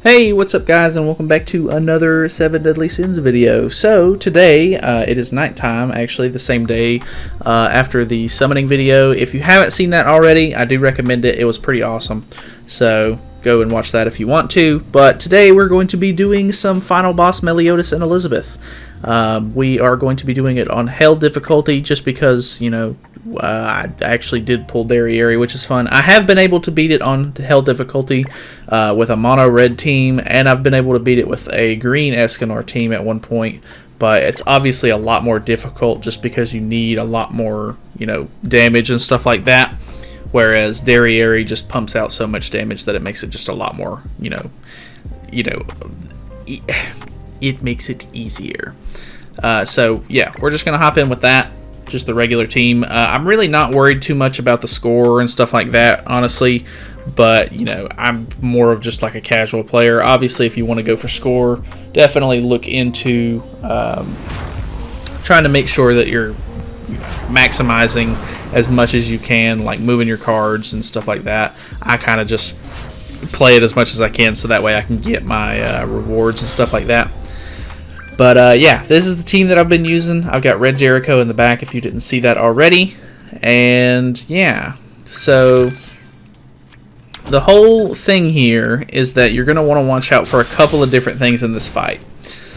Hey, what's up guys, and welcome back to another 7 Deadly Sins video. So today, it is nighttime, actually the same day after the summoning video. If you haven't seen that already, I do recommend it. It was pretty awesome. So go and watch that if you want to. But today we're going to be doing some final boss Meliodas and Elizabeth. We are going to be doing it on Hell difficulty just because, you know, I actually did pull Derieri, which is fun. I have been able to beat it on Hell difficulty with a mono red team, and I've been able to beat it with a green Escanor team at one point, but it's obviously a lot more difficult just because you need a lot more, you know, damage and stuff like that, whereas Derieri just pumps out so much damage that it makes it just a lot more, it makes it easier. So yeah, we're just gonna hop in with that. Just the regular team. I'm really not worried too much about the score and stuff like that, honestly, but you know, I'm more of just like a casual player. Obviously, if you want to go for score, definitely look into trying to make sure that you're maximizing as much as you can, like moving your cards and stuff like that. I kind of just play it as much as I can so that way I can get my rewards and stuff like that. But yeah, this is the team that I've been using. I've got Red Jericho in the back if you didn't see that already. And yeah, so the whole thing here is that you're going to want to watch out for a couple of different things in this fight.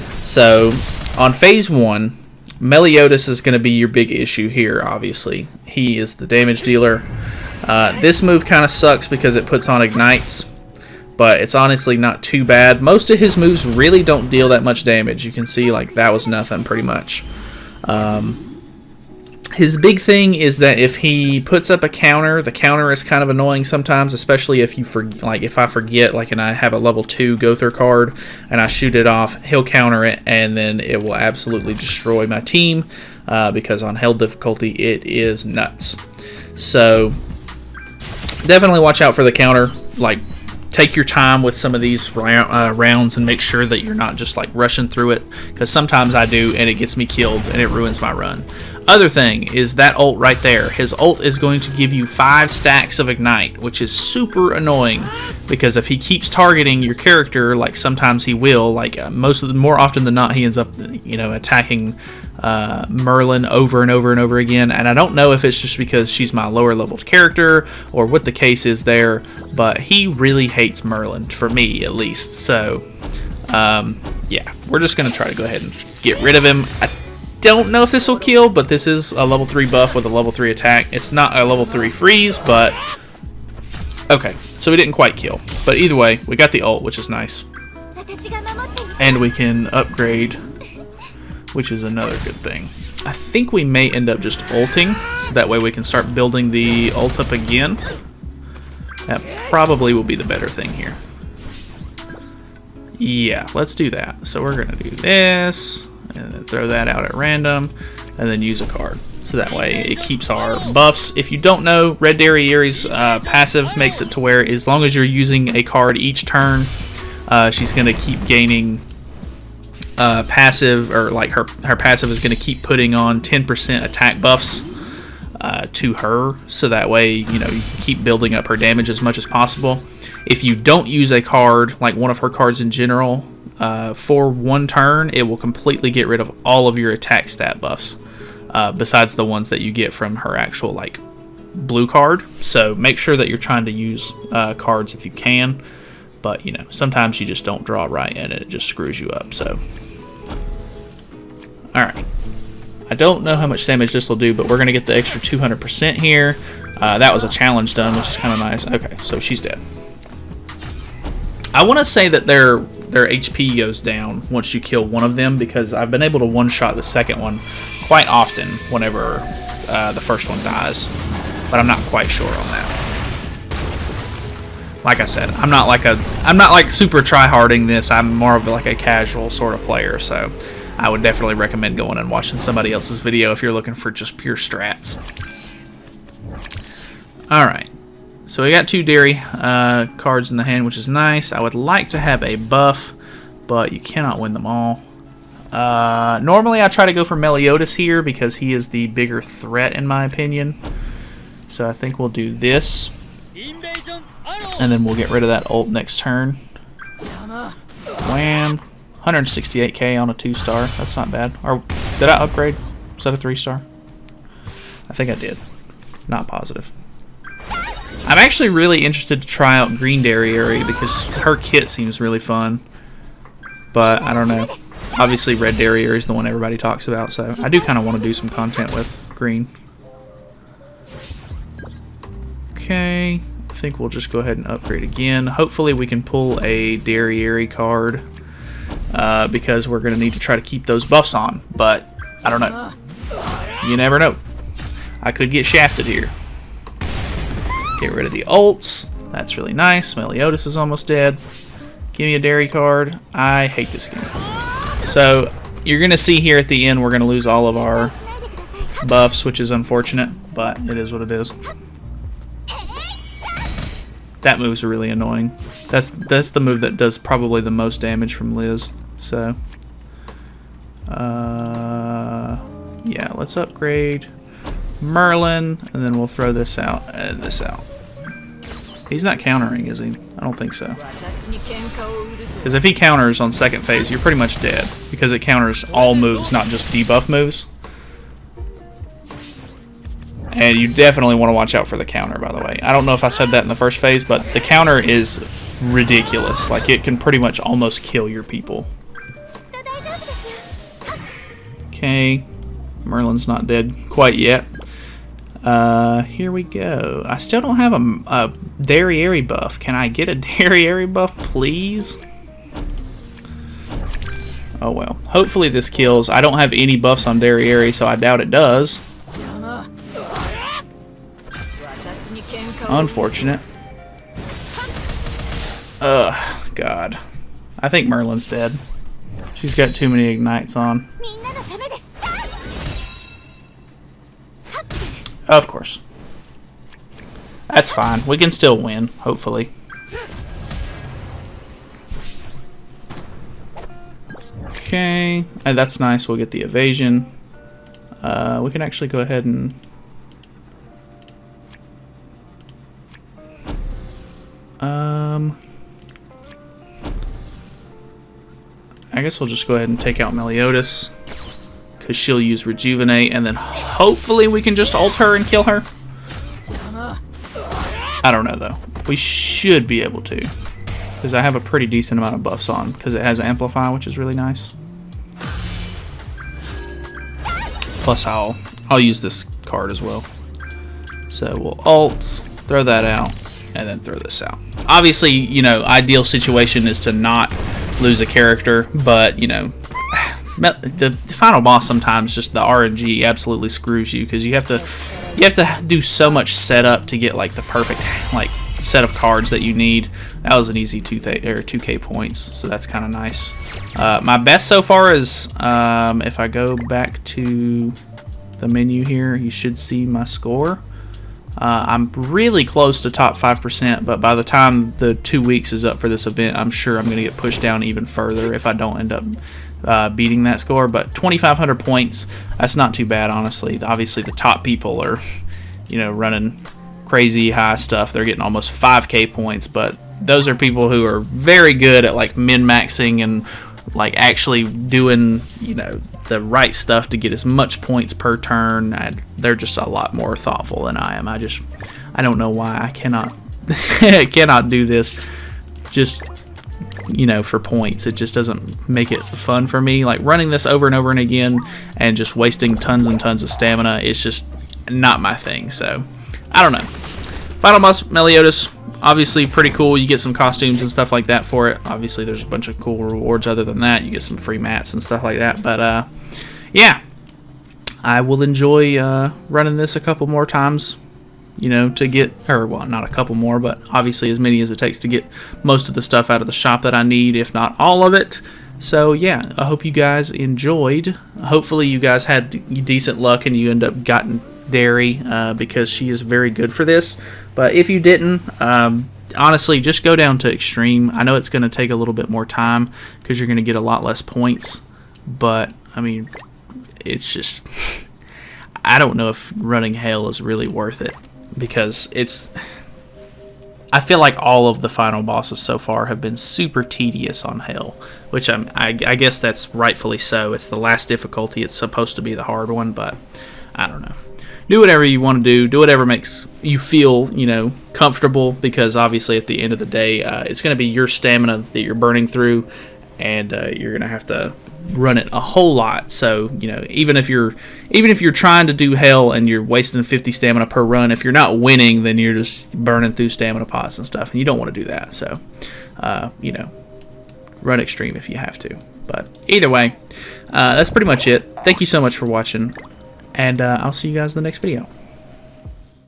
So on phase 1, Meliodas is going to be your big issue here, obviously. He is the damage dealer. This move kind of sucks because it puts on ignites, but it's honestly not too bad. Most of his moves really don't deal that much damage. You can see, like, that was nothing pretty much. His big thing is that if he puts up a counter, the counter is kind of annoying sometimes, especially if you if I forget, like, and I have a level 2 Gother card and I shoot it off, he'll counter it, and then it will absolutely destroy my team because on Hell difficulty it is nuts. So definitely watch out for the counter. Like, take your time with some of these rounds and make sure that you're not just like rushing through it, because sometimes I do and it gets me killed and it ruins my run. Other thing is that ult right there. His ult is going to give you 5 stacks of ignite, which is super annoying because if he keeps targeting your character, like sometimes he will, like more often than not, he ends up, you know, attacking Merlin over and over and over again. And I don't know if it's just because she's my lower leveled character or what the case is there, but he really hates Merlin, for me at least. So yeah, we're just gonna try to go ahead and get rid of him. I don't know if this will kill, but this is a level 3 buff with a level 3 attack. It's not a level 3 freeze, but okay, so we didn't quite kill, but either way we got the ult, which is nice, and we can upgrade, which is another good thing. I think we may end up just ulting, so that way we can start building the ult up again. That probably will be the better thing here. Yeah, let's do that. So we're gonna do this and then throw that out at random and then use a card, so that way it keeps our buffs. If you don't know, Red Derieri's passive makes it to where as long as you're using a card each turn, she's gonna keep gaining passive, or like her passive is going to keep putting on 10% attack buffs to her, so that way, you know, you can keep building up her damage as much as possible. If you don't use a card, like one of her cards in general, for one turn, it will completely get rid of all of your attack stat buffs, besides the ones that you get from her actual, like, blue card. So make sure that you're trying to use cards if you can, but, you know, sometimes you just don't draw right and it just screws you up. So alright, I don't know how much damage this will do, but we're going to get the extra 200% here. That was a challenge done, which is kind of nice. Okay, so she's dead. I want to say that their HP goes down once you kill one of them, because I've been able to one-shot the second one quite often whenever the first one dies, but I'm not quite sure on that. Like I said, I'm not like super try-harding this. I'm more of like a casual sort of player, so I would definitely recommend going and watching somebody else's video if you're looking for just pure strats. Alright, so we got 2 Dairy cards in the hand, which is nice. I would like to have a buff, but you cannot win them all. Normally I try to go for Meliodas here because he is the bigger threat in my opinion. So I think we'll do this, and then we'll get rid of that ult next turn. Wham. 168k on a 2-star. That's not bad. Or did I upgrade? Was that a 3-star? I think I did. Not positive. I'm actually really interested to try out Green Derieri because her kit seems really fun. But I don't know. Obviously Red Derieri is the one everybody talks about, so I do kind of want to do some content with Green. Okay, I think we'll just go ahead and upgrade again. Hopefully we can pull a Derieri card because we're going to need to try to keep those buffs on, but I don't know. You never know. I could get shafted here. Get rid of the ults. That's really nice. Meliodas is almost dead. Give me a Dairy card. I hate this game. So you're going to see here at the end we're going to lose all of our buffs, which is unfortunate, but it is what it is. That move's really annoying. That's the move that does probably the most damage from Liz. So, yeah, let's upgrade Merlin, and then we'll throw this out and this out. He's not countering, is he? I don't think so. Because if he counters on second phase, you're pretty much dead. Because it counters all moves, not just debuff moves. And you definitely want to watch out for the counter, by the way. I don't know if I said that in the first phase, but the counter is ridiculous. Like, it can pretty much almost kill your people. Okay. Merlin's not dead quite yet. Here we go. I still don't have a Derieri buff. Can I get a Derieri buff, please? Oh, well. Hopefully this kills. I don't have any buffs on Derieri, so I doubt it does. Unfortunate. Ugh, God. I think Merlin's dead. She's got too many ignites on. Of course. That's fine. We can still win, hopefully. Okay. And that's nice. We'll get the evasion. We can actually go ahead and... I guess we'll just go ahead and take out Meliodas, because she'll use Rejuvenate, and then hopefully we can just ult her and kill her. I don't know, though. We should be able to, because I have a pretty decent amount of buffs on, because it has Amplify, which is really nice. Plus, I'll use this card as well. So we'll ult, throw that out, and then throw this out. Obviously, you know, ideal situation is to not lose a character, but, you know, the final boss sometimes just the RNG absolutely screws you, because you have to do so much setup to get like the perfect like set of cards that you need. That was an easy 2K points, so that's kind of nice. My best so far is if I go back to the menu here, you should see my score. I'm really close to top 5%, but by the time the 2 weeks is up for this event, I'm sure I'm going to get pushed down even further if I don't end up beating that score. But 2,500 points, that's not too bad, honestly. Obviously, the top people are, you know, running crazy high stuff. They're getting almost 5K points, but those are people who are very good at like min-maxing and like actually doing, you know, the right stuff to get as much points per turn. They're just a lot more thoughtful than I am. I don't know why I cannot cannot do this just, you know, for points. It just doesn't make it fun for me. Like running this over and over and again and just wasting tons and tons of stamina is just not my thing. So I don't know. Final boss, Meliodas. Obviously pretty cool. You get some costumes and stuff like that for it. Obviously there's a bunch of cool rewards other than that. You get some free mats and stuff like that. But yeah, I will enjoy running this a couple more times, you know, to get, or well, not a couple more, but obviously as many as it takes to get most of the stuff out of the shop that I need, if not all of it. So yeah, I hope you guys enjoyed. Hopefully you guys had decent luck and you end up gotten Dairy because she is very good for this. But if you didn't, honestly, just go down to Extreme. I know it's going to take a little bit more time because you're going to get a lot less points. But, I mean, it's just... I don't know if running Hail is really worth it. Because it's... I feel like all of the final bosses so far have been super tedious on Hell, which I guess that's rightfully so. It's the last difficulty. It's supposed to be the hard one, but I don't know. Do whatever you want to do. Do whatever makes you feel, comfortable, because obviously at the end of the day, it's going to be your stamina that you're burning through, and you're going to have to run it a whole lot. So even if you're trying to do Hell and you're wasting 50 stamina per run, if you're not winning, then you're just burning through stamina pots and stuff, and you don't want to do that. So run extreme if you have to. But either way, that's pretty much it. Thank you so much for watching, and I'll see you guys in the next video.